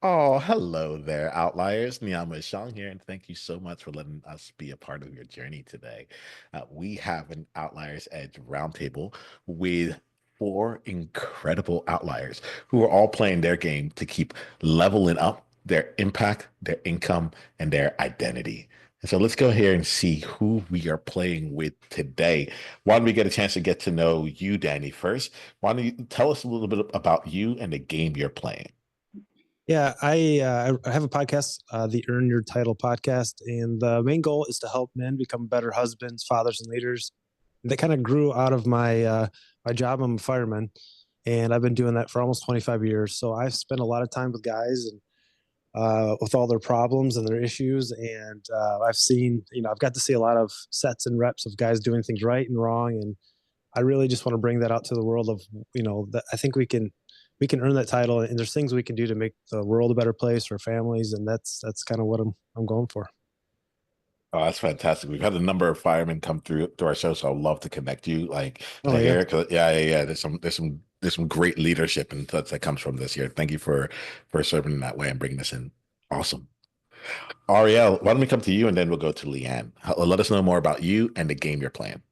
Oh, hello there, outliers. Niiamah Ashong here, and thank you so much for letting us be a part of your journey today. We have an Outliers Edge roundtable with four incredible outliers who are all playing their game to keep leveling up their impact, their income, and their identity. And so let's go here and see who we are playing with today. Why don't we get a chance to get to know you, Danny, first? Why don't you tell us a little bit about you and the game you're playing? Yeah, I have a podcast, the Earn Your Title podcast, and the main goal is to help men become better husbands, fathers, and leaders. That kind of grew out of my job. I'm a fireman, and I've been doing that for almost 25 years. So I've spent a lot of time with guys and with all their problems and their issues, and I've seen, I've got to see a lot of sets and reps of guys doing things right and wrong, and I really just want to bring that out to the world of, that I think we can earn that title, and there's things we can do to make the world a better place for families, and that's kind of what I'm going for. Oh, that's fantastic. We've had a number of firemen come through to our show, so I'd love to connect you, like Oh to yeah. hear. 'Cause yeah. There's some great leadership and such that comes from this here. Thank you for serving in that way and bringing us in. Awesome. Arielle, why don't we come to you and then we'll go to Leanne. Let us know more about you and the game you're playing.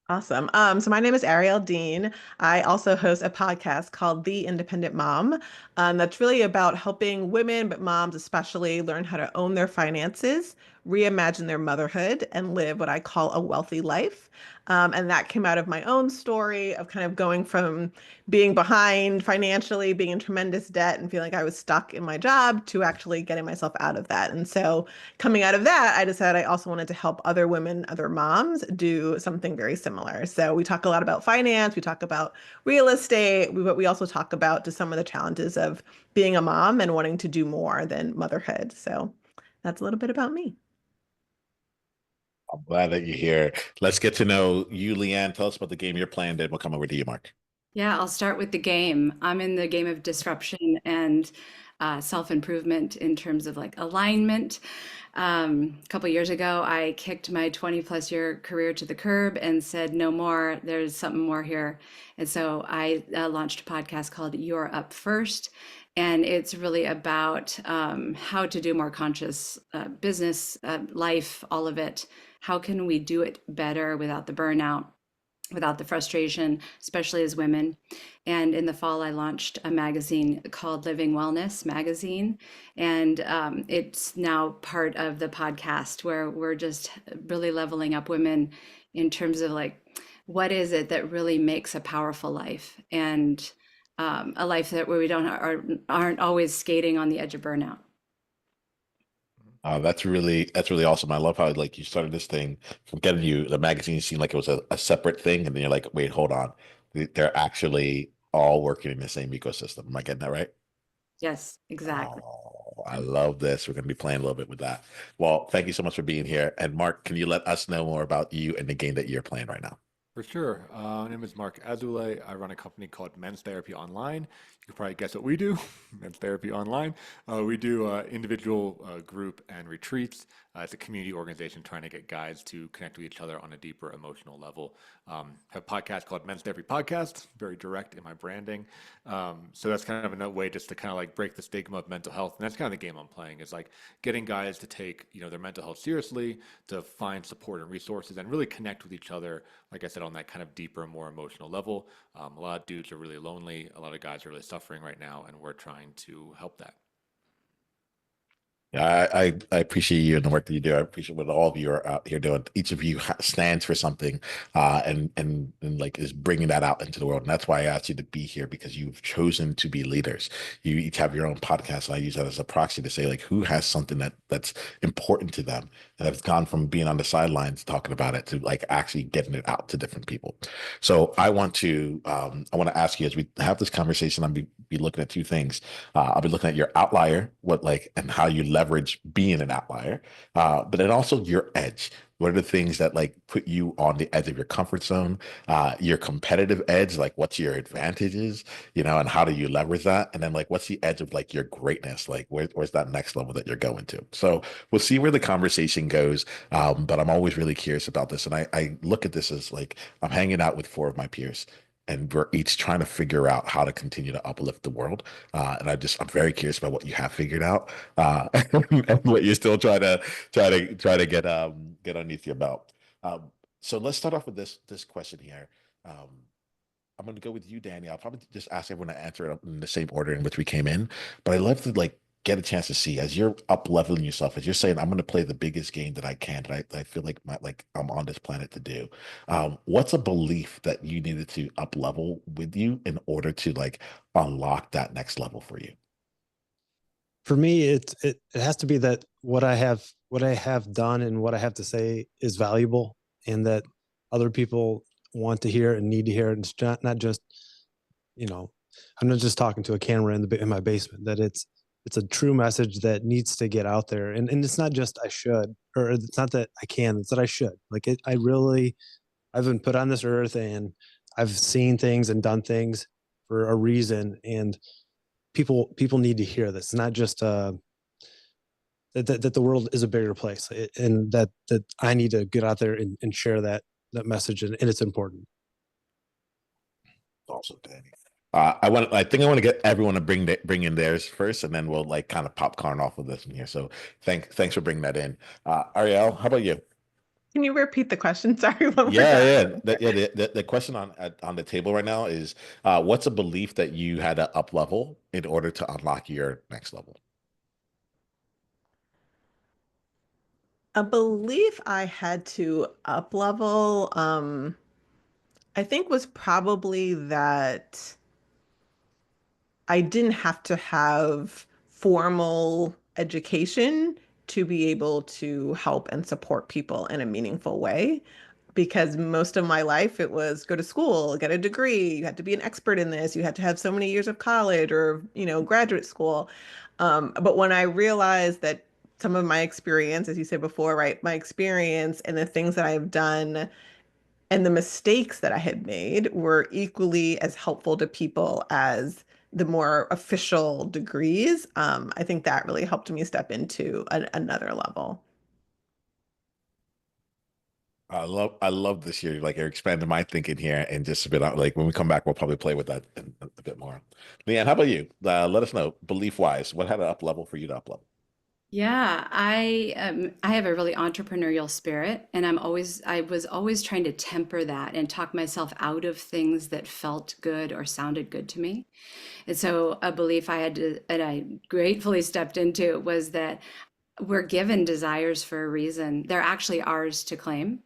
Awesome. So my name is Arielle Deane. I also host a podcast called The Independent Mom. That's really about helping women, but moms especially, learn how to own their finances, reimagine their motherhood, and live what I call a wealthy life. And that came out of my own story of kind of going from being behind financially, being in tremendous debt, and feeling like I was stuck in my job to actually getting myself out of that. And so coming out of that, I decided I also wanted to help other women, other moms do something very similar. So we talk a lot about finance, we talk about real estate, but we also talk about just some of the challenges of being a mom and wanting to do more than motherhood. So that's a little bit about me. I'm glad that you're here. Let's get to know you, Leanne. Tell us about the game you're playing, then we'll come over to you, Mark. Yeah, I'll start with the game. I'm in the game of disruption and self-improvement in terms of like alignment. A couple years ago, I kicked my 20 plus year career to the curb and said, no more, there's something more here. And so I launched a podcast called You're Up First. And it's really about how to do more conscious business, life, all of it. How can we do it better without the burnout? Without the frustration, especially as women. And in the fall, I launched a magazine called Living Wellness Magazine. And it's now part of the podcast where we're just really leveling up women in terms of like, what is it that really makes a powerful life? And a life that where we aren't always skating on the edge of burnout. That's really awesome. I love how like you started this thing from getting you the magazine seemed like it was a separate thing, and then you're like, wait, hold on. They're actually all working in the same ecosystem. Am I getting that right? Yes, exactly. Oh, I love this. We're going to be playing a little bit with that. Well, thank you so much for being here. And Mark, can you let us know more about you and the game that you're playing right now? For sure. My name is Marc Azoulay. I run a company called Men's Therapy Online. You can probably guess what we do. Men's Therapy Online. We do individual, group, and retreats. It's a community organization trying to get guys to connect with each other on a deeper emotional level. Have a podcast called Men's Therapy Podcast. Very direct in my branding. So that's kind of another way just to kind of like break the stigma of mental health. And that's kind of the game I'm playing is like getting guys to take, their mental health seriously, to find support and resources and really connect with each other. Like I said, on that kind of deeper, more emotional level. A lot of dudes are really lonely. A lot of guys are really suffering right now, and we're trying to help that. Yeah, I appreciate you and the work that you do. I appreciate what all of you are out here doing. Each of you stands for something, and like is bringing that out into the world. And that's why I asked you to be here because you've chosen to be leaders. You each have your own podcast. And I use that as a proxy to say like who has something that's important to them and have gone from being on the sidelines talking about it to like actually getting it out to different people. So I want to ask you as we have this conversation. I'll be looking at two things. I'll be looking at your outlier, what like, and how you leverage being an outlier, but then also your edge. What are the things that like put you on the edge of your comfort zone? Your competitive edge, like what's your advantages, and how do you leverage that? And then like, what's the edge of like your greatness? Like, where's that next level that you're going to? So we'll see where the conversation goes. But I'm always really curious about this, and I look at this as like I'm hanging out with four of my peers and we're each trying to figure out how to continue to uplift the world. And I'm very curious about what you have figured out, and what you're still try to get underneath your belt. So let's start off with this question here. Um, I'm going to go with you, Danny. I'll probably just ask everyone to answer it in the same order in which we came in, but I'd love to like get a chance to see as you're up leveling yourself, as you're saying, I'm going to play the biggest game that I can, that I feel like I'm on this planet to do. What's a belief that you needed to up level with you in order to like unlock that next level for you? For me, it has to be that what I have done and what I have to say is valuable, and that other people want to hear and need to hear it. And it's not just, you know, I'm not just talking to a camera in my basement. That it's a true message that needs to get out there. And it's not just I should, or it's not that I can. It's that I should. Like I've been put on this earth, and I've seen things and done things for a reason, and people need to hear this. Not just that the world is a bigger place, and that I need to get out there and share that message, and it's important. Also, Danny. I think I want to get everyone to bring in theirs first, and then we'll like kind of popcorn off of this one here. So thanks for bringing that in. Arielle, how about you? Can you repeat the question? Sorry, one more Yeah, time. yeah, the question on the table right now is, what's a belief that you had to up level in order to unlock your next level? A belief I had to up level, I think was probably that I didn't have to have formal education to be able to help and support people in a meaningful way. Because most of my life it was go to school, get a degree, you had to be an expert in this, you had to have so many years of college or, graduate school. But when I realized that some of my experience, as you said before, right, my experience and the things that I've done and the mistakes that I had made were equally as helpful to people as the more official degrees. I think that really helped me step into another level. I love this year. Like you're expanding my thinking here and just a bit out. Like when we come back, we'll probably play with that a bit more. Leanne, how about you? Let us know, belief wise, what had to up level for you to up level? Yeah, I have a really entrepreneurial spirit, and I was always trying to temper that and talk myself out of things that felt good or sounded good to me. And so a belief I had to, and I gratefully stepped into, was that we're given desires for a reason. They're actually ours to claim.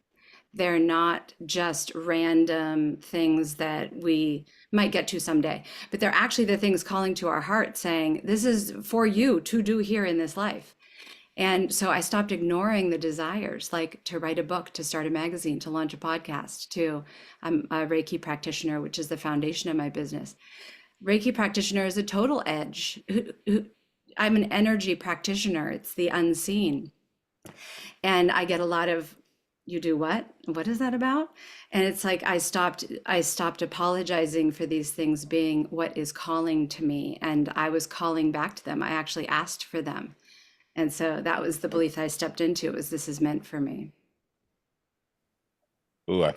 They're not just random things that we might get to someday, but they're actually the things calling to our heart saying, this is for you to do here in this life. And so I stopped ignoring the desires, like to write a book, to start a magazine, to launch a podcast, to I'm a Reiki practitioner, which is the foundation of my business. Reiki practitioner is a total edge. I'm an energy practitioner. It's the unseen. And I get a lot of, you do what? What is that about? And it's like I stopped apologizing for these things being what is calling to me. And I was calling back to them. I actually asked for them. And so that was the belief I stepped into, was this is meant for me. Ooh, I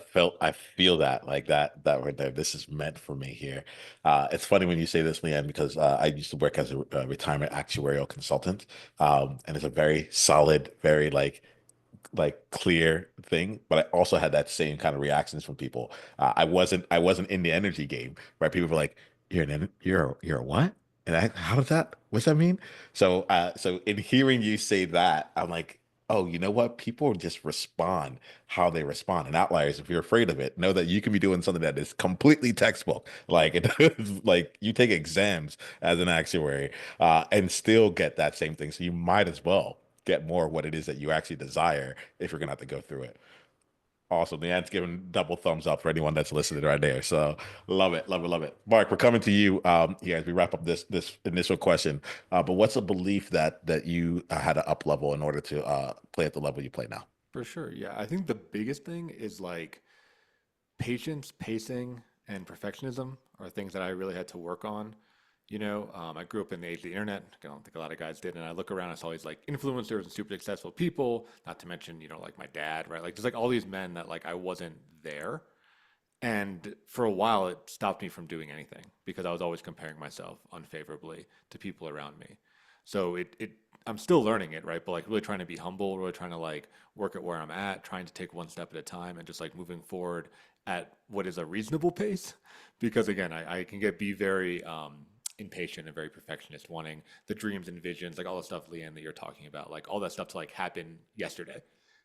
feel that like that right there. This is meant for me here. It's funny when you say this, Leanne, because I used to work as a retirement actuarial consultant, and it's a very solid, very like clear thing, but I also had that same kind of reactions from people. I wasn't in the energy game, right? People were like, you're a what? And how does that? What's that mean? So in hearing you say that, I'm like, oh, you know what? People just respond how they respond. And outliers, if you're afraid of it, know that you can be doing something that is completely textbook. Like like you take exams as an actuary, and still get that same thing. So you might as well get more of what it is that you actually desire if you're gonna have to go through it. Awesome. Leanne's giving double thumbs up for anyone that's listening right there. So love it, love it, love it. Mark, we're coming to you here as we wrap up this initial question. But what's a belief that you had to up level in order to play at the level you play now? For sure. Yeah. I think the biggest thing is like patience, pacing, and perfectionism are things that I really had to work on. I grew up in the age of the internet. I don't think a lot of guys did. And I look around, I saw all these like influencers and super successful people, not to mention, like my dad, right? Like there's like all these men that like I wasn't there. And for a while, it stopped me from doing anything because I was always comparing myself unfavorably to people around me. So I'm still learning it, right? But like really trying to be humble, really trying to like work at where I'm at, trying to take one step at a time and just like moving forward at what is a reasonable pace. Because again, I can be very impatient and very perfectionist, wanting the dreams and visions, like all the stuff, Leanne, that you're talking about, like all that stuff to like happen yesterday,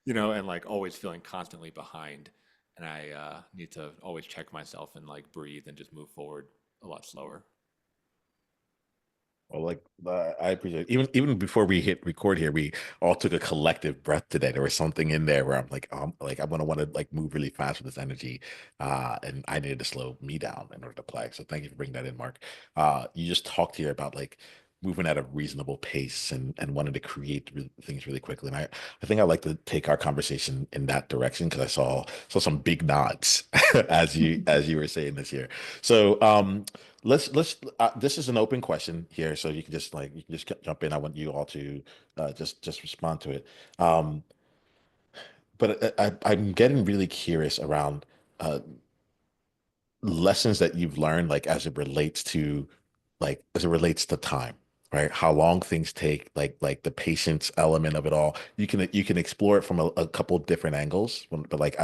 and like always feeling constantly behind. And I need to always check myself and like breathe and just move forward a lot slower. Well, like I appreciate it. Even before we hit record here, we all took a collective breath today. There was something in there where I'm like I'm gonna want to like move really fast with this energy, and I needed to slow me down in order to play. So thank you for bringing that in, Mark. You just talked here about like moving at a reasonable pace and wanting to create things really quickly. And I think I'd like to take our conversation in that direction because I saw some big nods as you were saying this here. So let's this is an open question here, so you can just jump in. I want you all to just respond to it. Um, but I'm getting really curious around uh, lessons that you've learned, like as it relates to time, right? How long things take, like the patience element of it all. You can explore it from a couple different angles, but like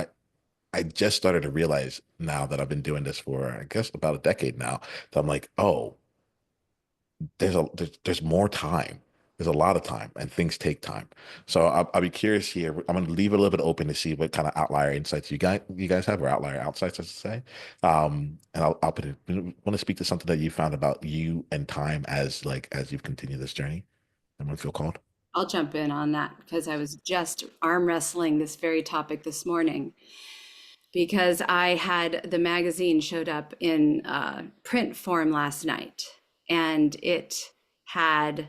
I just started to realize now that I've been doing this for I guess about a decade now that I'm like, oh, there's more time. There's a lot of time, and things take time. So I'll be curious here. I'm going to leave it a little bit open to see what kind of outlier insights you guys have, or outlier outsights, I should say. And I'll put it. Want to speak to something that you found about you and time as you've continued this journey. Anyone feel called? I'll jump in on that because I was just arm wrestling this very topic this morning because I had the magazine showed up in print form last night, and it had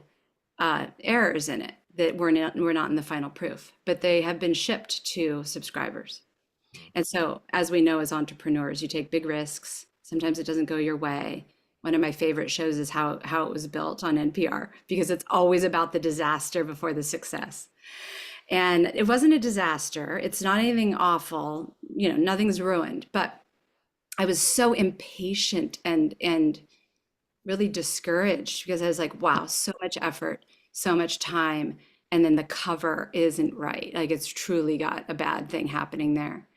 errors in it that were not in the final proof, but they have been shipped to subscribers. And so, as we know, as entrepreneurs, you take big risks. Sometimes it doesn't go your way. One of my favorite shows is how it was built on NPR because it's always about the disaster before the success. And it wasn't a disaster. It's not anything awful. Nothing's ruined. But I was so impatient and really discouraged because I was like, wow, so much effort, so much time. And then the cover isn't right. Like it's truly got a bad thing happening there.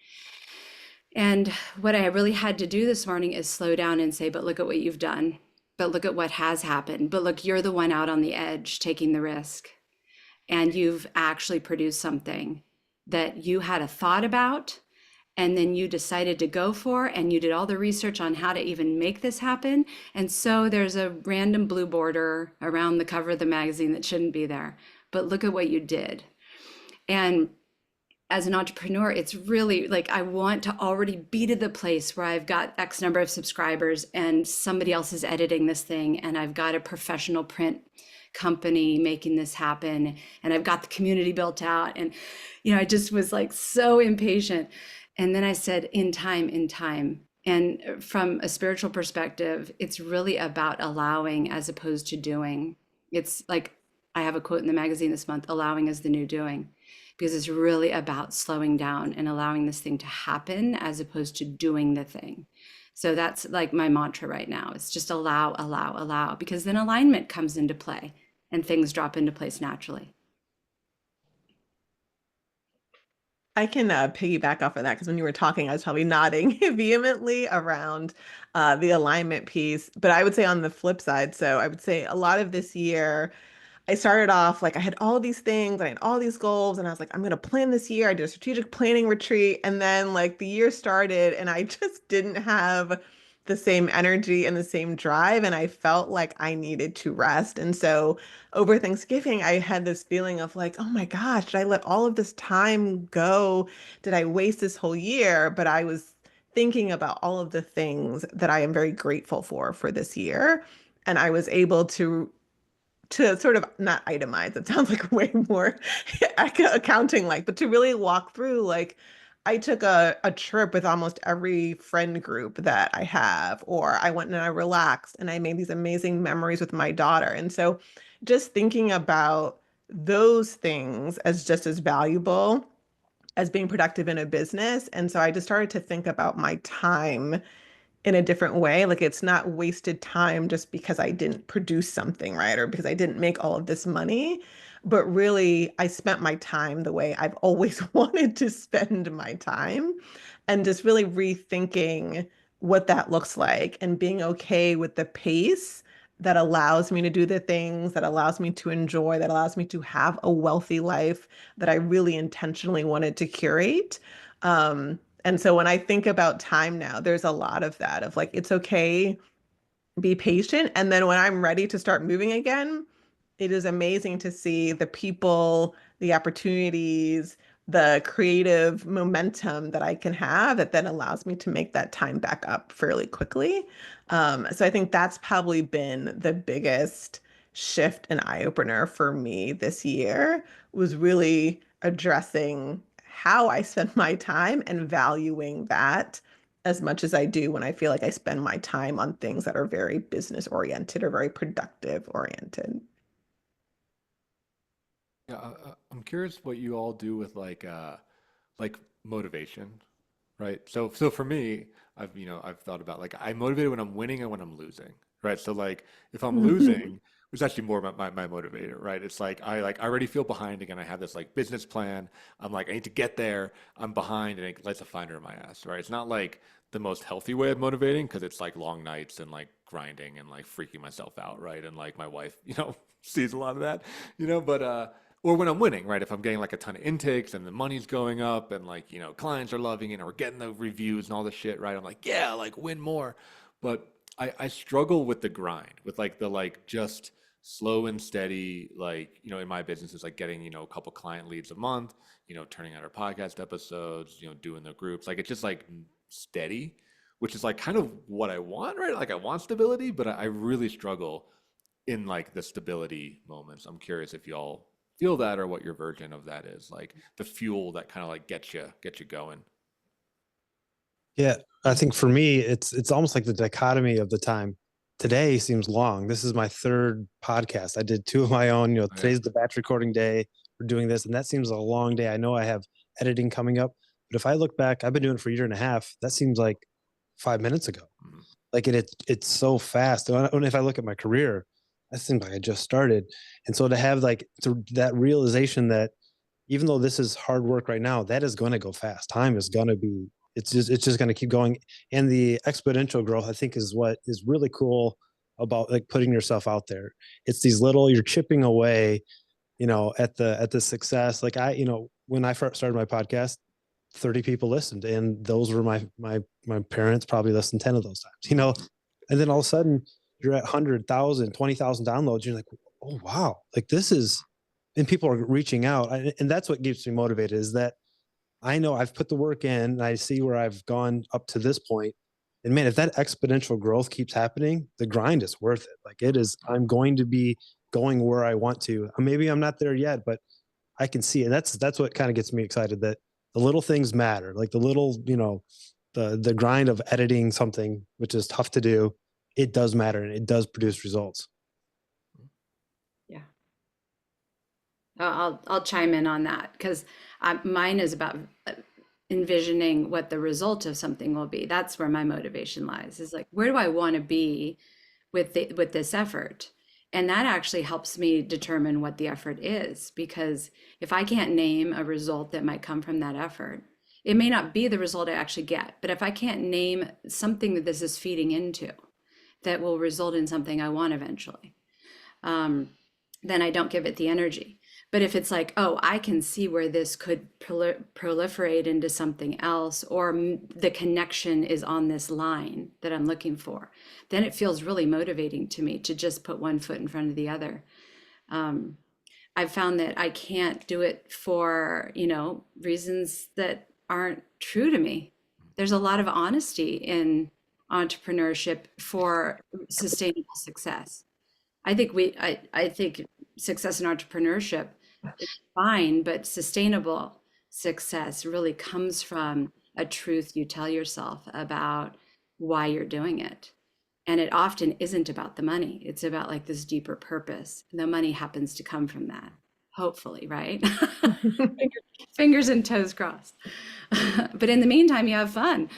And what I really had to do this morning is slow down and say, but look at what you've done. But look at what has happened. But look, you're the one out on the edge taking the risk. And you've actually produced something that you had a thought about and then you decided to go for, and you did all the research on how to even make this happen. And so there's a random blue border around the cover of the magazine that shouldn't be there. But look at what you did. And as an entrepreneur, it's really like I want to already be to the place where I've got X number of subscribers and somebody else is editing this thing, and I've got a professional print company making this happen, and I've got the community built out. And, I just was like so impatient. And then I said, in time, in time. And from a spiritual perspective, it's really about allowing as opposed to doing. It's like I have a quote in the magazine this month, allowing is the new doing, because it's really about slowing down and allowing this thing to happen as opposed to doing the thing. So that's like my mantra right now. It's just allow, allow, allow, because then alignment comes into play and things drop into place naturally. I can piggyback off of that because when you were talking, I was probably nodding vehemently around the alignment piece. But I would say on the flip side, so I would say a lot of this year, I started off like I had all these things, I had all these goals, and I was like, I'm going to plan this year. I did a strategic planning retreat. And then like the year started, and I just didn't have the same energy and the same drive. And I felt like I needed to rest. And so over Thanksgiving, I had this feeling of like, oh my gosh, did I let all of this time go? Did I waste this whole year? But I was thinking about all of the things that I am very grateful for this year. And I was able to sort of not itemize, it sounds like way more accounting like, but to really walk through like I took a trip with almost every friend group that I have, or I went and I relaxed and I made these amazing memories with my daughter. And so just thinking about those things as just as valuable as being productive in a business. And so I just started to think about my time in a different way. Like it's not wasted time just because I didn't produce something, right? Or because I didn't make all of this money. But really, I spent my time the way I've always wanted to spend my time and just really rethinking what that looks like and being okay with the pace that allows me to do the things, that allows me to enjoy, that allows me to have a wealthy life that I really intentionally wanted to curate. And so when I think about time now, there's a lot of that of like, it's okay, be patient. And then when I'm ready to start moving again, it is amazing to see the people, the opportunities, the creative momentum that I can have that then allows me to make that time back up fairly quickly. So I think that's probably been the biggest shift and eye opener for me this year was really addressing how I spend my time and valuing that as much as I do when I feel like I spend my time on things that are very business oriented or very productive oriented. Yeah, I'm curious what you all do with like motivation, right? So for me, I've thought about like I'm motivated when I'm winning and when I'm losing, right? So like if I'm losing, which is actually more about my motivator, right? It's like I already feel behind again. I have this like business plan. I'm like I need to get there. I'm behind, and it lights a fire in my ass, right? It's not like the most healthy way of motivating because it's like long nights and like grinding and like freaking myself out, right? And like my wife, sees a lot of that, but or when I'm winning, right? If I'm getting like a ton of intakes and the money's going up and like, clients are loving it and we're getting the reviews and all the shit, right? I'm like, yeah, like win more. But I struggle with the grind, with like the like just slow and steady, like, in my business is like getting, a couple client leads a month, turning out our podcast episodes, doing the groups. Like it's just like steady, which is like kind of what I want, right? Like I want stability, but I really struggle in like the stability moments. I'm curious if y'all feel that or what your version of that is, like the fuel that kind of like gets you going. Yeah, I think for me, it's almost like the dichotomy of the time. Today seems long. This is my third podcast. I did two of my own. Oh, yeah. Today's the batch recording day. We're doing this, and that seems a long day. I know I have editing coming up, but if I look back, I've been doing it for a year and a half. That seems like 5 minutes ago. Mhm. Like it's so fast. And if I look at my career, that seems like I just started. And so to have like that realization that even though this is hard work right now, that is going to go fast. Time is going to be, it's just going to keep going. And the exponential growth, I think, is what is really cool about like putting yourself out there. It's these little, you're chipping away, at the success. Like when I first started my podcast, 30 people listened, and those were my parents probably listened 10 of those times. And then all of a sudden you're at 100,000, 20,000 downloads. You're like, oh wow, like this is, and people are reaching out. And that's what keeps me motivated, is that I know I've put the work in and I see where I've gone up to this point. And man, if that exponential growth keeps happening, the grind is worth it. Like it is, I'm going to be going where I want to. Maybe I'm not there yet, but I can see it. That's what kind of gets me excited, that the little things matter. Like the little, the grind of editing something, which is tough to do, it does matter and it does produce results. Yeah. I'll chime in on that because mine is about envisioning what the result of something will be. That's where my motivation lies. Is like, where do I want to be with this effort? And that actually helps me determine what the effort is, because if I can't name a result that might come from that effort, it may not be the result I actually get. But if I can't name something that this is feeding into that will result in something I want eventually, then I don't give it the energy. But if it's like, oh, I can see where this could proliferate into something else, or the connection is on this line that I'm looking for, then it feels really motivating to me to just put one foot in front of the other. I've found that I can't do it for, reasons that aren't true to me. There's a lot of honesty in entrepreneurship for sustainable success. I think success in entrepreneurship is fine, but sustainable success really comes from a truth you tell yourself about why you're doing it. And it often isn't about the money. It's about like this deeper purpose. And the money happens to come from that. hopefully, right? Fingers and toes crossed. But in the meantime, you have fun.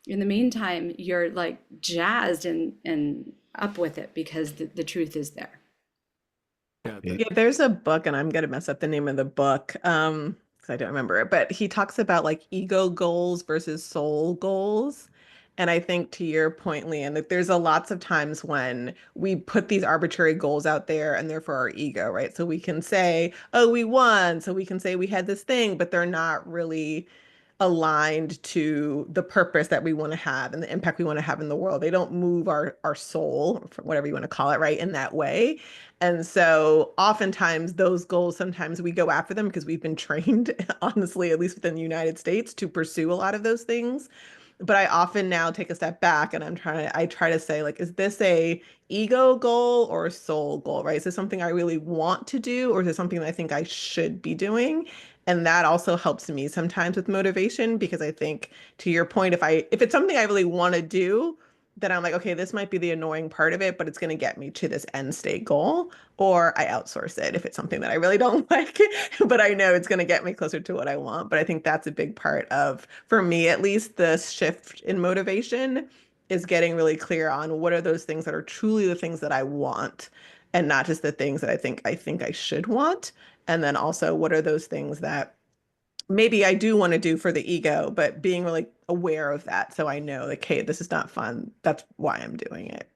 In the meantime, you're like jazzed and up with it because the truth is there. Yeah, Yeah, there's a book, and I'm gonna mess up the name of the book, 'cause I don't remember it, but he talks about like ego goals versus soul goals. And I think to your point, Leanne, that there's a lots of times when we put these arbitrary goals out there and they're for our ego, right? So we can say, oh, we won. So we can say we had this thing, but they're not really aligned to the purpose that we want to have and the impact we want to have in the world. They don't move our soul, whatever you want to call it, right, in that way. And so oftentimes those goals, sometimes we go after them because we've been trained, honestly, at least within the United States, to pursue a lot of those things. But I often now take a step back and I try to say, like, is this a ego goal or a soul goal, right? Is this something I really want to do, or is it something that I think I should be doing? And that also helps me sometimes with motivation, because I think, to your point, if it's something I really want to do, then I'm like, okay, this might be the annoying part of it, but it's going to get me to this end state goal. Or I outsource it if it's something that I really don't like, but I know it's going to get me closer to what I want. But I think that's a big part of, for me at least, the shift in motivation is getting really clear on what are those things that are truly the things that I want, and not just the things that I think I should want. And then also, what are those things that maybe I do want to do for the ego, but being really aware of that. So I know, like, hey, this is not fun. That's why I'm doing it.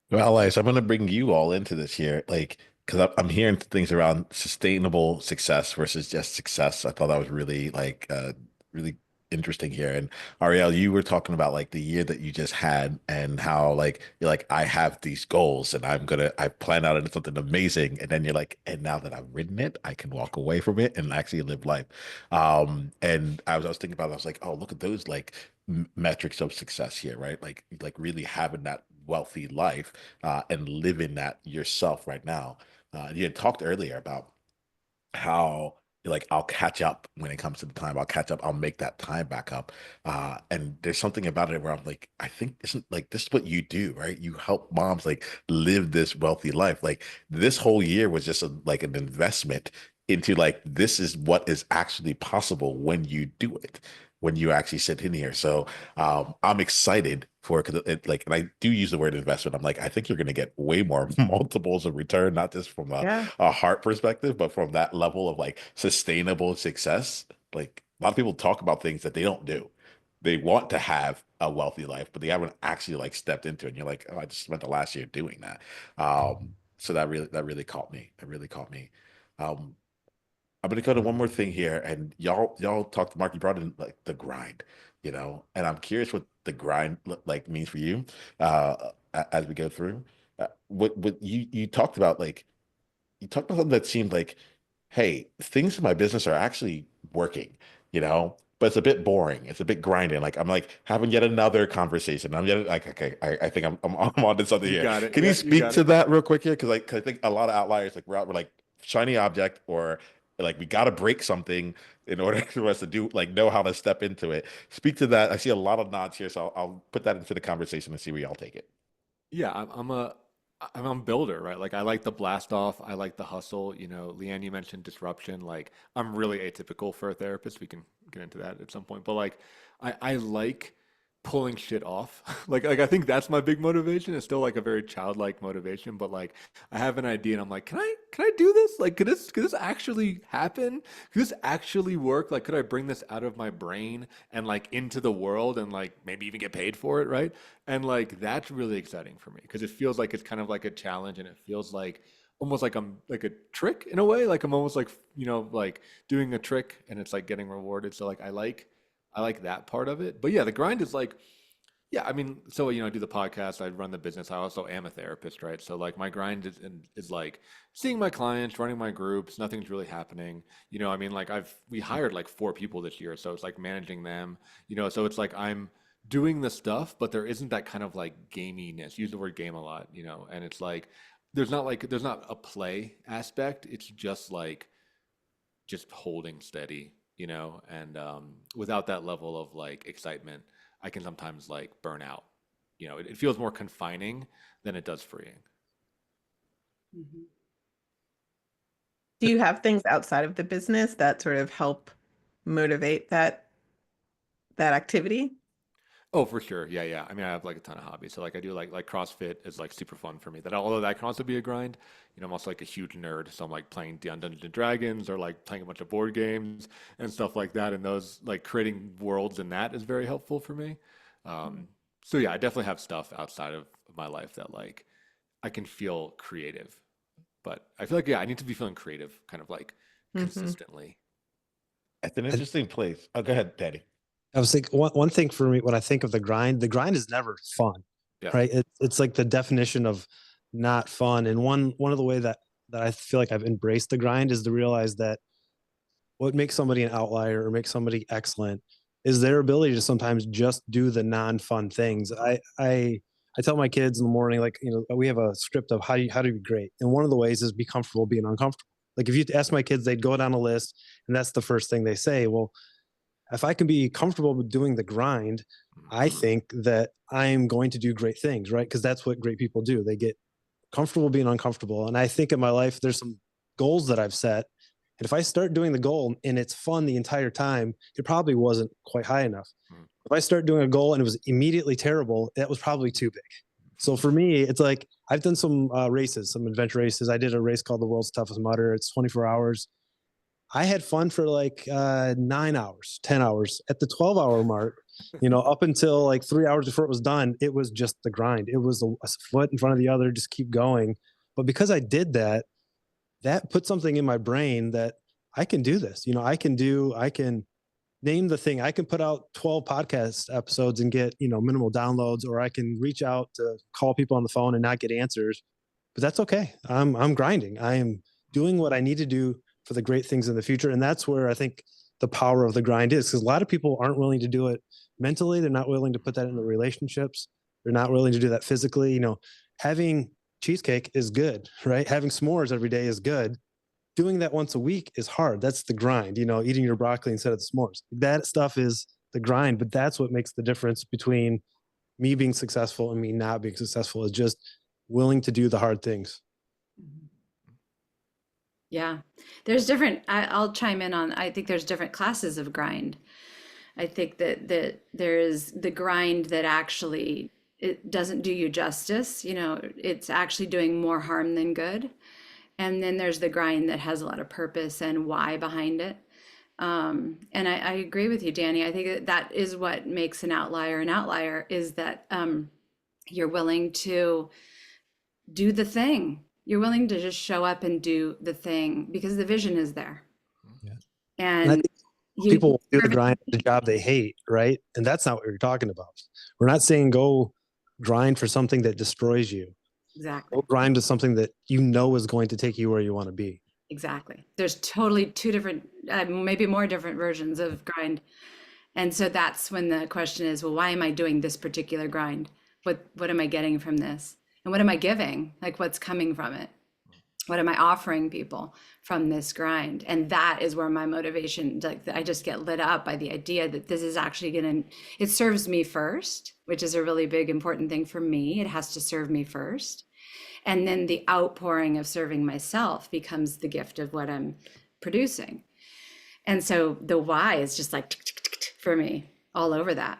Well, Elias, I'm going to bring you all into this here, like, because I'm hearing things around sustainable success versus just success. I thought that was really really interesting here. And Arielle, you were talking about like the year that you just had and how like you're like, I have these goals and I plan out into something amazing. And then you're like, and now that I've written it, I can walk away from it and actually live life. And I was thinking about it, I was like, oh, look at those like metrics of success here, right? Like really having that wealthy life and living that yourself right now. You had talked earlier about how like I'll catch up when it comes to the time. I'll catch up. I'll make that time back up. And there's something about it where I'm like, I think isn't like this is what you do, right? You help moms like live this wealthy life. Like this whole year was just like an investment into like this is what is actually possible when you do it, when you actually sit in here. So I'm excited for because it like, and I do use the word investment. I'm like, I think you're going to get way more multiples of return, not just from Yeah. a heart perspective, but from that level of like sustainable success. Like a lot of people talk about things that they don't do. They want to have a wealthy life, but they haven't actually like stepped into it. And you're like, oh, I just spent the last year doing that. So that really caught me. That really caught me. Um, I'm gonna go to one more thing here, and y'all talked to Mark. You brought in like the grind, and I'm curious what the grind like means for you as we go through. What you talked about like you talked about something that seemed like, hey, things in my business are actually working, but it's a bit boring. It's a bit grinding. Like I'm like having yet another conversation. I'm yet like, okay, I think I'm onto something you here. got it. Can Yeah, you you speak got to it. that real quick here? Because like 'cause I think a lot of outliers like we're like shiny object or like we got to break something in order for us to do like know how to step into it. Speak to that. I see a lot of nods here, so I'll put that into the conversation and see where y'all take it. Yeah, I'm a builder, right? Like I like the blast off, I like the hustle. Leanne, you mentioned disruption. Like I'm really atypical for a therapist. We can get into that at some point. But like I like pulling shit off. Like I think that's my big motivation. It's still like a very childlike motivation, but like I have an idea and I'm like, can I do this? Like could this actually happen? Could this actually work? Like could I bring this out of my brain and like into the world and like maybe even get paid for it, right? And like that's really exciting for me because it feels like it's kind of like a challenge and it feels like almost like I'm like a trick in a way. Like I'm almost like, like doing a trick and it's like getting rewarded. So like I like that part of it. But yeah, the grind is like, yeah, I mean, so I do the podcast, I run the business. I also am a therapist, right? So like my grind is like seeing my clients, running my groups. Nothing's really happening. I mean, like we hired like 4 people this year, so it's like managing them. So it's like I'm doing the stuff, but there isn't that kind of like gaminess. Use the word game a lot, and it's like there's not a play aspect. It's just like just holding steady, and without that level of like excitement, I can sometimes like burn out. It feels more confining than it does freeing. Mhm. Do you have things outside of the business that sort of help motivate that activity? Oh, for sure. Yeah, yeah. I mean, I have like a ton of hobbies. So like I do like CrossFit is like super fun for me. That although that can also be a grind, I'm also like a huge nerd. So I'm like playing Dungeons and Dragons or like playing a bunch of board games and stuff like that. And those like creating worlds in that is very helpful for me. Um, so yeah, I definitely have stuff outside of my life that like I can feel creative. But I feel like yeah, I need to be feeling creative kind of like Hmm. consistently. It's an I, interesting place. Oh, go ahead, Daddy. I was thinking one thing for me when I think of the grind is never fun, Yeah. right? It's like the definition of not fun. And one of the way that I feel like I've embraced the grind is to realize that what makes somebody an outlier or makes somebody excellent is their ability to sometimes just do the non-fun things. I tell my kids in the morning, like, we have a script of how to be great. And one of the ways is be comfortable being uncomfortable. Like if you ask my kids, they'd go down a list and that's the first thing they say. Well, if I can be comfortable with doing the grind, I think that I'm going to do great things, right? Because that's what great people do. They get comfortable being uncomfortable. And I think in my life, there's some goals that I've set. And if I start doing the goal and it's fun the entire time, it probably wasn't quite high enough. If I start doing a goal and it was immediately terrible, that was probably too big. So for me, it's like I've done some races, some adventure races. I did a race called the World's Toughest Mudder. It's 24 hours. I had fun for like 9 hours, 10 hours. At the 12-hour mark, up until like 3 hours before it was done, it was just the grind. It was a foot in front of the other, just keep going. But because I did that, that put something in my brain that I can do this. I can name the thing. I can put out 12 podcast episodes and get, minimal downloads, or I can reach out to call people on the phone and not get answers. But that's okay. I'm grinding. I am doing what I need to do for the great things in the future. And that's where I think the power of the grind is, because a lot of people aren't willing to do it mentally. They're not willing to put that in the relationships. They're not willing to do that physically. Having cheesecake is good, right? Having s'mores every day is good. Doing that once a week is hard. That's the grind, eating your broccoli instead of the s'mores. That stuff is the grind, but that's what makes the difference between me being successful and me not being successful, is just willing to do the hard things. Yeah, there's different. I'll chime in on. I think there's different classes of grind. I think that there is the grind that actually it doesn't do you justice. It's actually doing more harm than good. And then there's the grind that has a lot of purpose and why behind it. And I agree with you, Danny. I think that is what makes an outlier an outlier, is that you're willing to do the thing. You're willing to just show up and do the thing because the vision is there. Yeah. And I And think you people do the grind the job they hate, right? And that's not what we're talking about. We're not saying go grind for something that destroys you. exactly. Go grind to something that is going to take you where you want to be. Exactly. There's totally two different, maybe more different versions of grind. And so that's when the question is, well, why am I doing this particular grind? What am I getting from this? And what am I giving? Like what's coming from it? What am I offering people from this grind? And that is where my motivation, like I just get lit up by the idea that this is actually it serves me first, which is a really big, important thing for me. It has to serve me first. And then the outpouring of serving myself becomes the gift of what I'm producing. And so the why is just like for me all over that.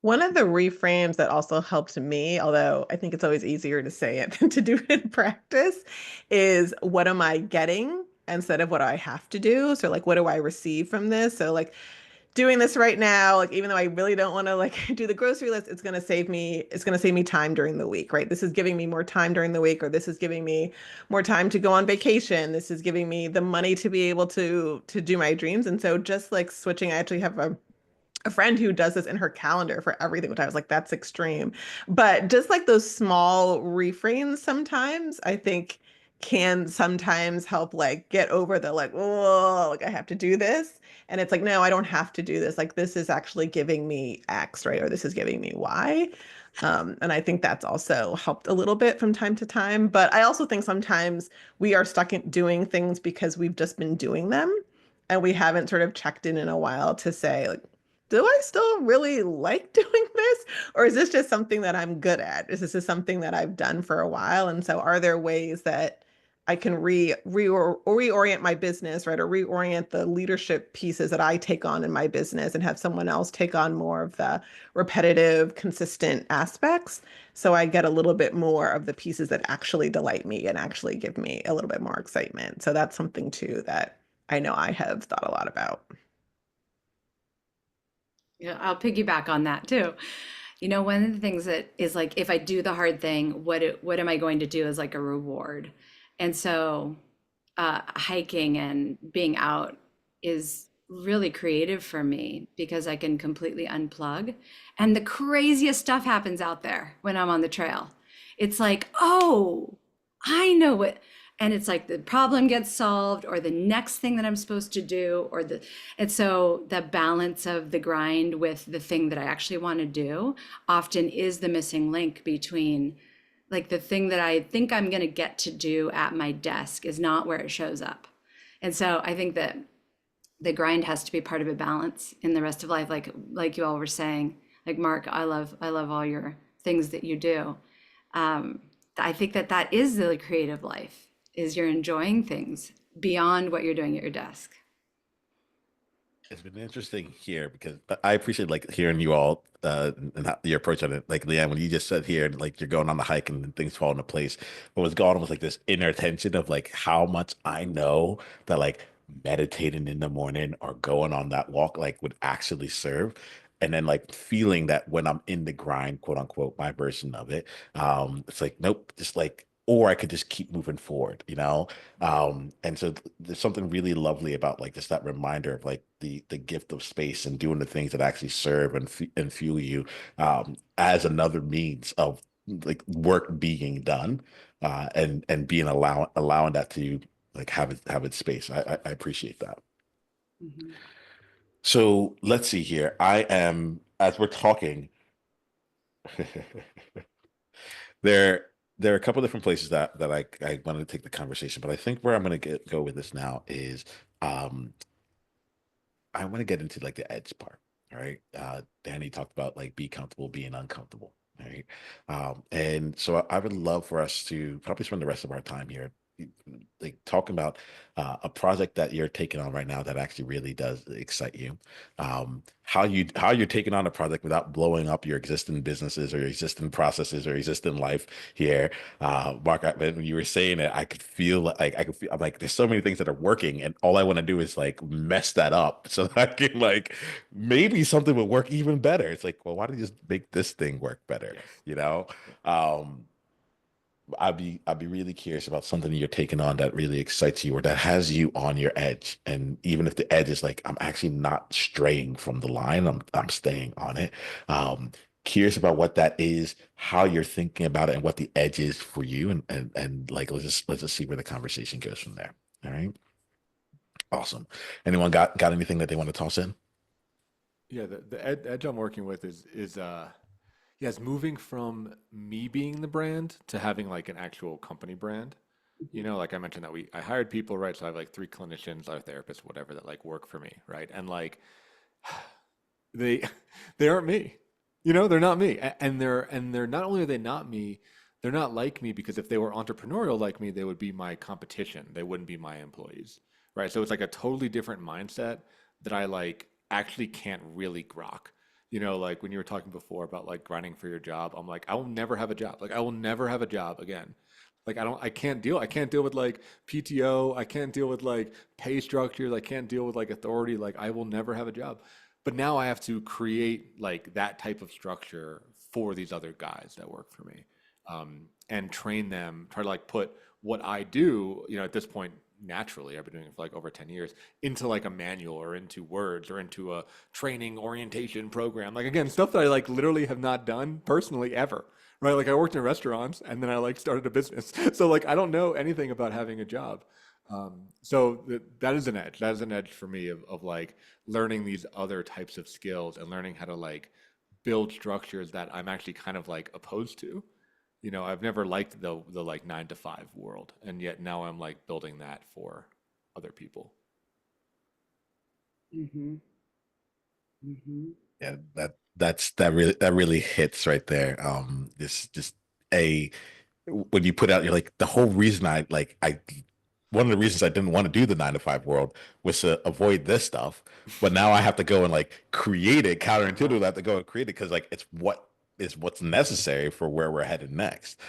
One of the reframes that also helped me, although I think it's always easier to say it than to do it in practice, is what am I getting instead of what do I have to do? So like, what do I receive from this? So like doing this right now, like even though I really don't want to like do the grocery list, it's going to save me time during the week, right? This is giving me more time during the week, or this is giving me more time to go on vacation. This is giving me the money to be able to do my dreams. And so just like switching, I actually have a friend who does this in her calendar for everything, which I was like, that's extreme. But just like those small refrains sometimes, I think can sometimes help like get over the like, oh, like I have to do this. And it's like, no, I don't have to do this. Like this is actually giving me X, right? Or this is giving me Y. And I think that's also helped a little bit from time to time. But I also think sometimes we are stuck in doing things because we've just been doing them and we haven't sort of checked in a while to say like, do I still really like doing this? Or is this just something that I'm good at? Is this just something that I've done for a while? And so are there ways that I can reorient my business, right? Or reorient the leadership pieces that I take on in my business and have someone else take on more of the repetitive, consistent aspects. So I get a little bit more of the pieces that actually delight me and actually give me a little bit more excitement. So that's something too that I know I have thought a lot about. Yeah, I'll piggyback on that too. You know, one of the things that is like, if I do the hard thing, what am I going to do as like a reward? And so, hiking and being out is really creative for me because I can completely unplug. And the craziest stuff happens out there when I'm on the trail. It's like, oh, I know what. And it's like the problem gets solved, or the next thing that I'm supposed to do, and so the balance of the grind with the thing that I actually want to do often is the missing link between like the thing that I think I'm going to get to do at my desk is not where it shows up. And so I think that the grind has to be part of a balance in the rest of life. Like you all were saying, like Marc, I love all your things that you do. Um, I think that that is the creative life, is you're enjoying things beyond what you're doing at your desk. It's been interesting here because I appreciate like hearing you all and how, your approach on it. Like Leanne, when you just said here, like you're going on the hike and things fall into place. What was going on was like this inner tension of like how much I know that like meditating in the morning or going on that walk like would actually serve. And then like feeling that when I'm in the grind, quote unquote, my version of it, it's like, nope, just like, or I could just keep moving forward, you know? And so there's something really lovely about like just that reminder of like the gift of space and doing the things that actually serve and fuel you as another means of like work being done and being allowing that to like have its space. I appreciate that. Mhm. So let's see here. I am as we're talking. There, there are a couple different places that I wanted to take the conversation, but I think where I'm going to go with this now is um, I want to get into like the edge part. All right. Danny talked about like be comfortable being uncomfortable. Right. And so I would love for us to probably spend the rest of our time here like talking about a project that you're taking on right now that actually really does excite you. How you're taking on a project without blowing up your existing businesses or your existing processes or existing life here. Marc, when you were saying it, I could feel like I'm like, there's so many things that are working, and all I want to do is like mess that up so that I can like maybe something will work even better. It's like, well, why don't you just make this thing work better? Yes. You know? Um, I'd be really curious about something you're taking on that really excites you or that has you on your edge. And even if the edge is like, I'm actually not straying from the line, I'm staying on it. Um, Curious about what that is, how you're thinking about it, and what the edge is for you. And like let's just see where the conversation goes from there. All right. Awesome. Anyone got anything that they want to toss in? Yeah, the edge I'm working with is yes, moving from me being the brand to having like an actual company brand. You know, like I mentioned that I hired people, right? So I have like three clinicians, or therapists, whatever, that like work for me, right? And like they they aren't me. You know, they're not me. And they're not only are they not me, they're not like me because if they were entrepreneurial like me, they would be my competition. They wouldn't be my employees. Right? So it's like a totally different mindset that I like actually can't really grok. You know, like when you were talking before about like grinding for your job, I'm like, I will never have a job. Like I will never have a job again. Like I can't deal with like PTO. I can't deal with like pay structures. I can't deal with like authority. Like I will never have a job. But now I have to create like that type of structure for these other guys that work for me, and train them, try to like put what I do, you know, at this point, naturally, I've been doing it for like over 10 years, into like a manual or into words or into a training orientation program. Like again, stuff that I like literally have not done personally ever. Right. Like I worked in restaurants and then I like started a business. So like I don't know anything about having a job. That is an edge. That is an edge for me of like learning these other types of skills and learning how to like build structures that I'm actually kind of like opposed to. You know, I've never liked the like 9 to 5 world, and yet now I'm like building that for other people. Mhm. Mhm. Yeah, that really hits right there. This just a when you put out, you're like, the whole reason one of the reasons I didn't want to do the 9 to 5 world was to avoid this stuff. But now I have to go and like create it counterintuitive. I have to go and create it because like what's necessary for where we're headed next.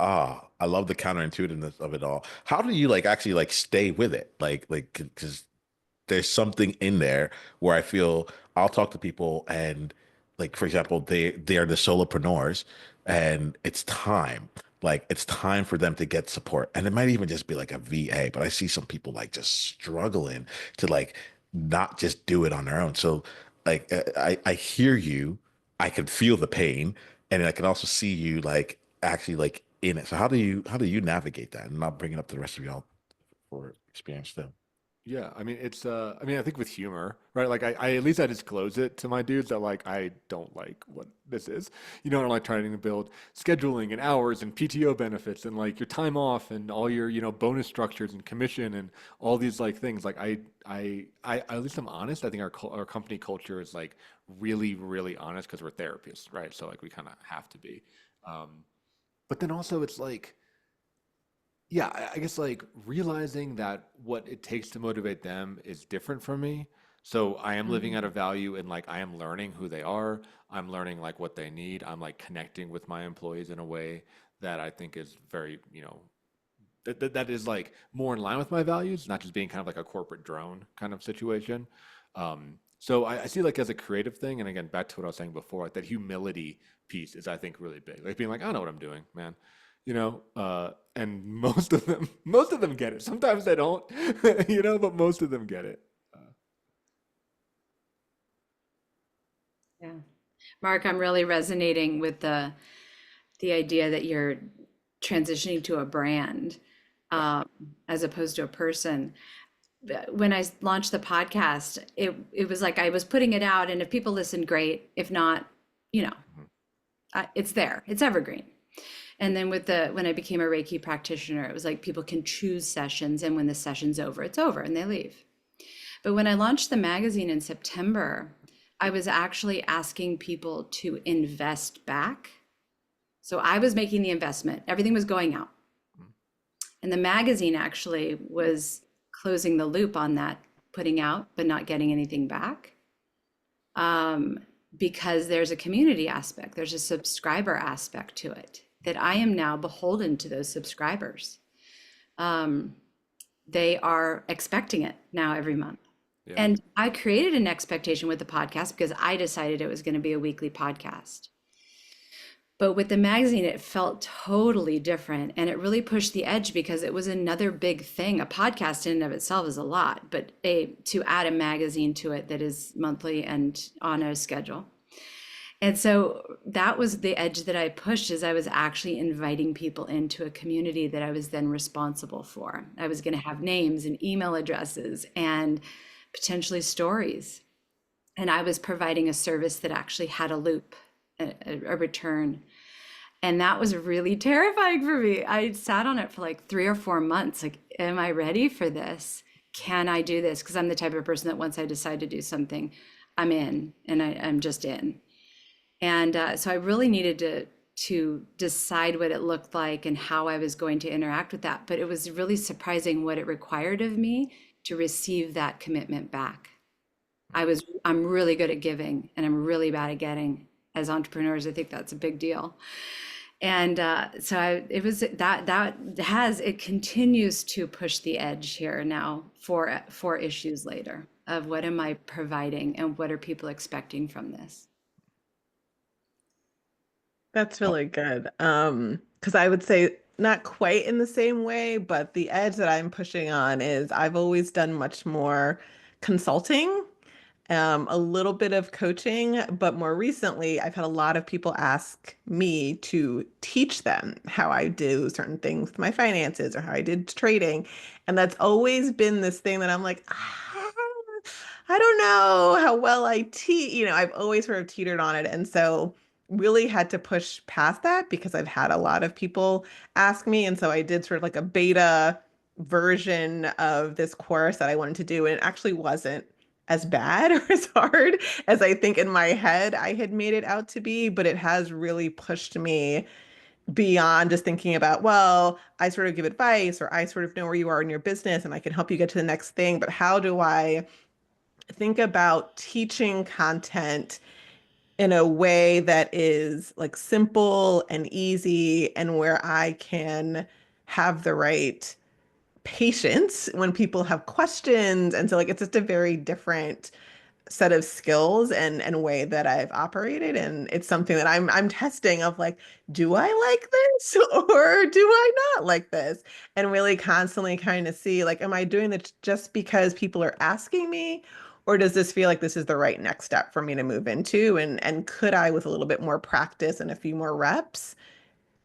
Ah, I love the counterintuitiveness of it all. How do you like actually like stay with it? Like because there's something in there where I feel I'll talk to people and like for example they are the solopreneurs and it's time like it's time for them to get support and it might even just be like a VA, but I see some people like just struggling to like not just do it on their own. So like I hear you, I can feel the pain, and I can also see you like actually like in it. So how do you navigate that? And not bringing up the rest of y'all for experience too. Yeah, I mean I mean I think with humor, right? Like I at least I disclose it to my dudes that like I don't like what this is. You know, I'm like trying to build scheduling and hours and PTO benefits and like your time off and all your, bonus structures and commission and all these like things. Like I at least I'm honest. I think our company culture is like really, really honest because we're therapists, right? So like we kind of have to be. Um, but then also it's like yeah, I guess like realizing that what it takes to motivate them is different from me. So I am living at a Mm. value and like I am learning who they are. I'm learning like what they need. I'm like connecting with my employees in a way that I think is very, that is like more in line with my values, not just being kind of like a corporate drone kind of situation. So I see like as a creative thing, and again, back to what I was saying before, like that humility piece is I think really big. Like being like, I know what I'm doing, man. And most of them get it. Sometimes they don't, but most of them get it. Uh, Yeah. Mark, I'm really resonating with the idea that you're transitioning to a brand yeah. um, as opposed to a person. When I launched the podcast, it was like I was putting it out, and if people listen, great. If not, you know, Mhm. it's there. It's evergreen. And then when I became a Reiki practitioner, it was like people can choose sessions, and when the session's over, it's over, and they leave. But when I launched the magazine in September, I was actually asking people to invest back. So I was making the investment, everything was going out. Mhm. And the magazine actually was closing the loop on that, putting out, but not getting anything back. Um, because there's a community aspect, there's a subscriber aspect to it that I am now beholden to those subscribers. Um, they are expecting it now every month. Yeah. And I created an expectation with the podcast because I decided it was going to be a weekly podcast. But with the magazine, it felt totally different. And it really pushed the edge because it was another big thing. A podcast in and of itself is a lot, but to add a magazine to it that is monthly and on a schedule. And so that was the edge that I pushed, is I was actually inviting people into a community that I was then responsible for. I was going to have names and email addresses and potentially stories. And I was providing a service that actually had a loop, a return. And that was really terrifying for me. I sat on it for like 3 or 4 months. Like, am I ready for this? Can I do this? Because I'm the type of person that once I decide to do something, I'm in, and I'm just in. And so I really needed to decide what it looked like and how I was going to interact with that. But it was really surprising what it required of me to receive that commitment back. I'm really good at giving, and I'm really bad at getting. As entrepreneurs, I think that's a big deal. And it was it continues to push the edge here now, 4 issues later, of what am I providing and what are people expecting from this. That's Oh, really good. Because I would say not quite in the same way, but the edge that I'm pushing on is I've always done much more consulting, a little bit of coaching, but more recently, I've had a lot of people ask me to teach them how I do certain things with my finances or how I did trading. And that's always been this thing that I'm like, I don't know how well I teach. I've always sort of teetered on it. And so really had to push past that because I've had a lot of people ask me. And so I did sort of like a beta version of this course that I wanted to do. And it actually wasn't as bad or as hard as I think in my head I had made it out to be, but it has really pushed me beyond just thinking about, well, I sort of give advice or I sort of know where you are in your business and I can help you get to the next thing, but how do I think about teaching content in a way that is like simple and easy and where I can have the right patience when people have questions. And so like it's just a very different set of skills and way that I've operated. And it's something that I'm testing of like, do I like this or do I not like this? And really constantly kind of see like, am I doing this just because people are asking me? Or does this feel like this is the right next step for me to move into? And could I, with a little bit more practice and a few more reps,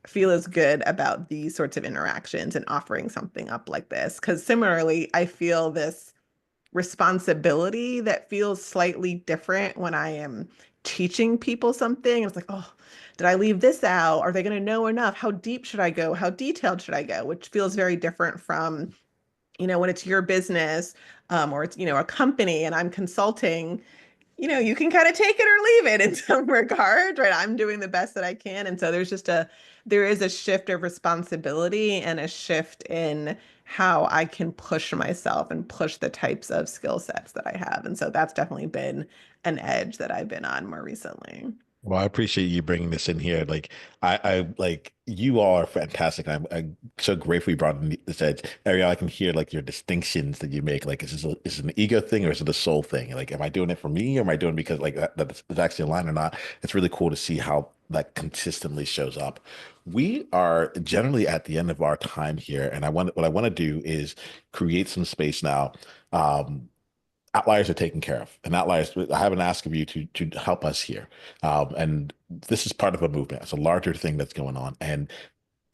feel as good about these sorts of interactions and offering something up like this? Because similarly, I feel this responsibility that feels slightly different when I am teaching people something. It's like, oh, did I leave this out? Are they going to know enough? How deep should I go? How detailed should I go? Which feels very different from, when it's your business, or it's, a company and I'm consulting. You can kind of take it or leave it in some regard, right? I'm doing the best that I can. And so there is a shift of responsibility and a shift in how I can push myself and push the types of skill sets that I have. And so that's definitely been an edge that I've been on more recently. Well, I appreciate you bringing this in here. Like, I like you all are fantastic. I'm so grateful you brought in this edge. Arielle, I can hear like your distinctions that you make. Like, is it an ego thing or is it a soul thing? Like, am I doing it for me or am I doing it because like that's actually a line or not? It's really cool to see how that consistently shows up. We are generally at the end of our time here, and what I want to do is create some space now. Um, Outliers are taken care of, and outliers. I have an ask of you to help us here, and this is part of a movement. It's a larger thing that's going on, and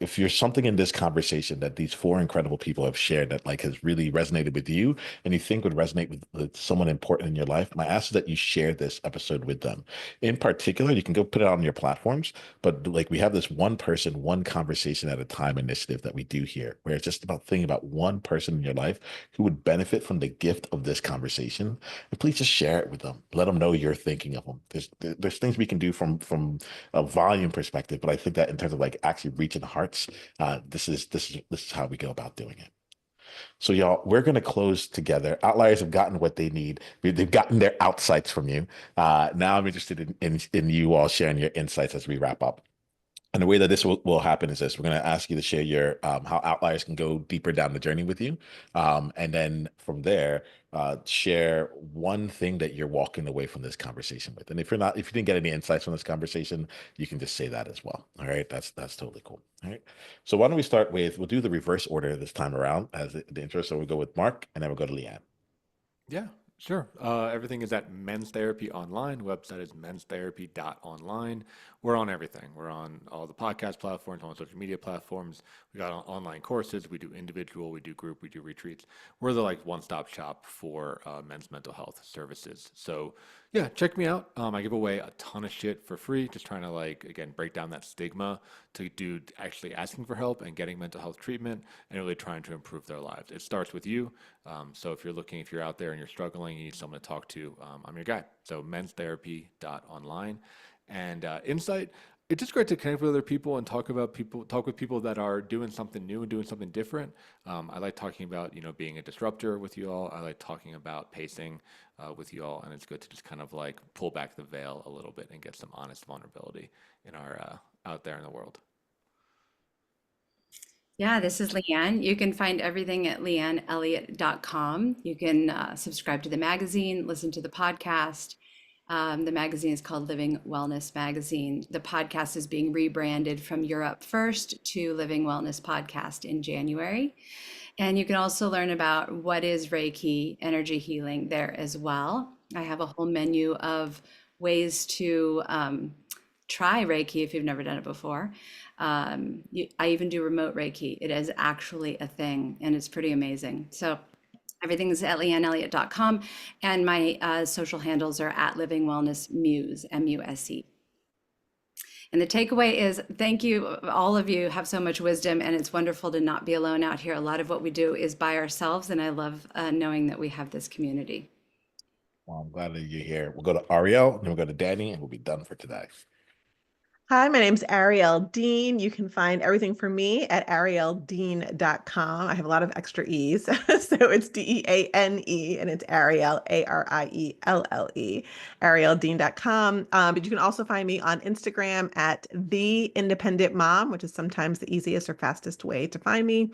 if you're something in this conversation that these four incredible people have shared that like has really resonated with you and you think would resonate with someone important in your life, my ask is that you share this episode with them. In particular, you can go put it on your platforms, but like we have this one person, one conversation at a time initiative that we do here, where it's just about thinking about one person in your life who would benefit from the gift of this conversation. And please just share it with them. Let them know you're thinking of them. There's things we can do from a volume perspective, but I think that in terms of like actually reaching hearts, this is how we go about doing it. So y'all, we're going to close together. Outliers have gotten what they need. They've gotten their outsights from you. Now I'm interested in you all sharing your insights as we wrap up. And the way that this will happen is this: we're going to ask you to share your how outliers can go deeper down the journey with you, and then from there, share one thing that you're walking away from this conversation with. And if you didn't get any insights from this conversation, you can just say that as well. All right, that's totally cool. All right. So why don't we start with we'll do the reverse order this time around as the intro. So we'll go with Marc, and then we'll go to Leanne. Yeah, sure. Everything is at Men's Therapy Online. Website is menstherapy.online. We're on everything. We're on all the podcast platforms, on social media platforms. We got online courses. We do individual, we do group, we do retreats. We're the like one-stop shop for men's mental health services. So yeah, check me out. I give away a ton of shit for free, just trying to like, again, break down that stigma to do actually asking for help and getting mental health treatment and really trying to improve their lives. It starts with you. So if you're out there and you're struggling, you need someone to talk to, I'm your guy. So menstherapy.online. And Insight, it's just great to connect with other people and talk with people that are doing something new and doing something different. I like talking about, being a disruptor with you all. I like talking about pacing with you all. And it's good to just kind of like pull back the veil a little bit and get some honest vulnerability in our out there in the world. Yeah, this is Leanne. You can find everything at leanneelliott.com. You can subscribe to the magazine, listen to the podcast. The magazine is called Living Wellness Magazine. The podcast is being rebranded from Europe First to Living Wellness Podcast in January. And you can also learn about what is Reiki energy healing there as well. I have a whole menu of ways to try Reiki if you've never done it before. I even do remote Reiki. It is actually a thing, and it's pretty amazing. So everything is at leanneelliott.com, and my social handles are at Living Wellness Muse, M-U-S-E. And the takeaway is, thank you. All of you have so much wisdom, and it's wonderful to not be alone out here. A lot of what we do is by ourselves, and I love knowing that we have this community. Well, I'm glad that you're here. We'll go to Arielle, and then we'll go to Danny, and we'll be done for today. Hi, my name's Arielle Deane. You can find everything for me at arielledeane.com. I have a lot of extra E's. So it's Deane and it's Arielle, Arielle, arielledeane.com. But you can also find me on Instagram at the independent mom, which is sometimes the easiest or fastest way to find me.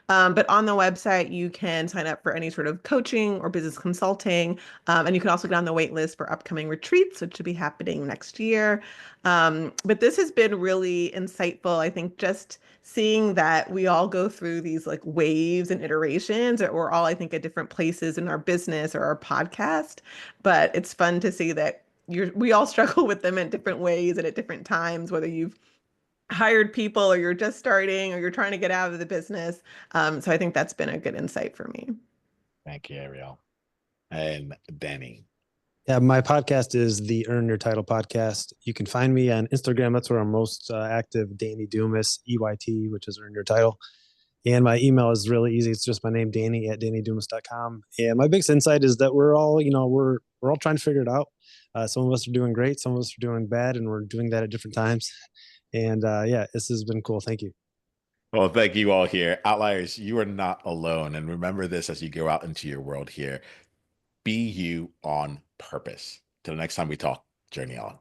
But on the website, you can sign up for any sort of coaching or business consulting. And you can also get on the wait list for upcoming retreats, which should be happening next year. But this has been really insightful. I think just seeing that we all go through these like waves and iterations, or we're all, I think, at different places in our business or our podcast. But it's fun to see that we all struggle with them in different ways and at different times, whether you've hired people or you're just starting or you're trying to get out of the business. So I think that's been a good insight for me. Thank you, Arielle. And Danny. Yeah, my podcast is the Earn Your Title podcast. You can find me on Instagram. That's where I'm most active. Danny Dumas, EYT, which is Earn Your Title. And my email is really easy. It's just my name, Danny at DannyDumas.com. And my biggest insight is that we're all, we're all trying to figure it out. Some of us are doing great, some of us are doing bad, and we're doing that at different times. And yeah, this has been cool. Thank you. Well, thank you all here. Outliers, you are not alone. And remember this as you go out into your world here. Be you on purpose. Till the next time we talk, journey on.